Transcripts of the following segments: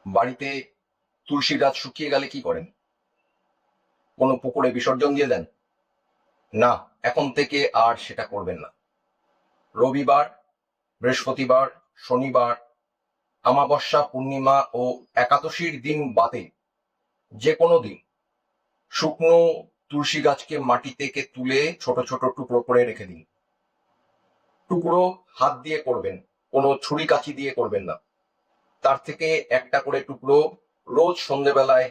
বাড়িতে তুলসী গাছ শুকিয়ে গেলে কি করেন? কোনো পুকুরে বিসর্জন দিয়ে দেন? না, এখন থেকে আর সেটা করবেন না। রবিবার, বৃহস্পতিবার, শনিবার, অমাবস্যা, পূর্ণিমা ও একাদশীর দিন বাদে যে কোনো দিন শুকনো তুলসী গাছকে মাটি থেকে তুলে ছোট ছোট টুকরো করে রেখে দিন। টুকরো হাত দিয়ে করবেন, কোনো ছুরি কাঁচি দিয়ে করবেন না। তার থেকে একটা করে টুকরো রোজ সন্ধেবেলায়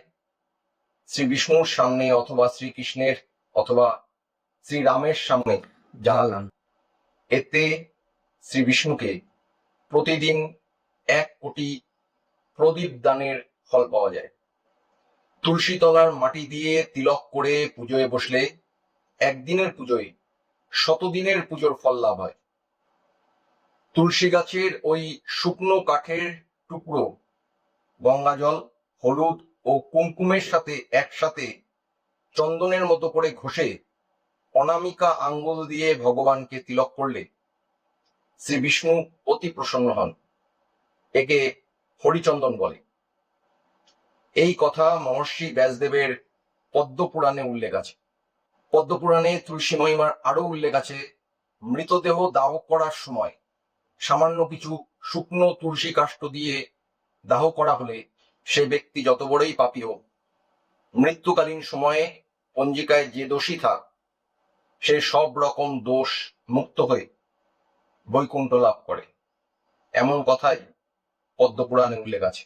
শ্রী বিষ্ণুর সামনে অথবা শ্রীকৃষ্ণের অথবা শ্রীরামের সামনে জ্বালান। এতে শ্রী বিষ্ণুকে প্রতিদিন 1 কোটি প্রদীপ দানের ফল পাওয়া যায়। তুলসী তলার মাটি দিয়ে তিলক করে পুজোয় বসলে একদিনের পুজোয় 100 দিনের পুজোর ফল লাভ হয়। তুলসী গাছের ওই শুকনো কাঠের টুকরো গঙ্গাজল, হলুদ ও কুমকুমের সাথে একসাথে চন্দনের মতো করে ঘষে অনামিকা আঙ্গুল দিয়ে ভগবানকে তিলক করলে শ্রী বিষ্ণু অতি প্রসন্ন হন। একে হরিচন্দন বলে। এই কথা মহর্ষি ব্যাসদেবের পদ্মপুরাণে উল্লেখ আছে। পদ্মপুরাণে তুলসী মহিমার আরো উল্লেখ আছে। মৃতদেহ দাহ করার সময় সামান্য কিছু শুকনো তুলসী কাষ্ঠ দিয়ে দাহ করা হলে সে ব্যক্তি যত বড়ই পাপী হোক, মৃত্যুকালীন সময়ে পঞ্জিকায় যে দোষী থাক, সে সব রকম দোষ মুক্ত হয়ে বৈকুণ্ঠ লাভ করে। এমন কথাই পদ্মপুরাণে উল্লেখ আছে।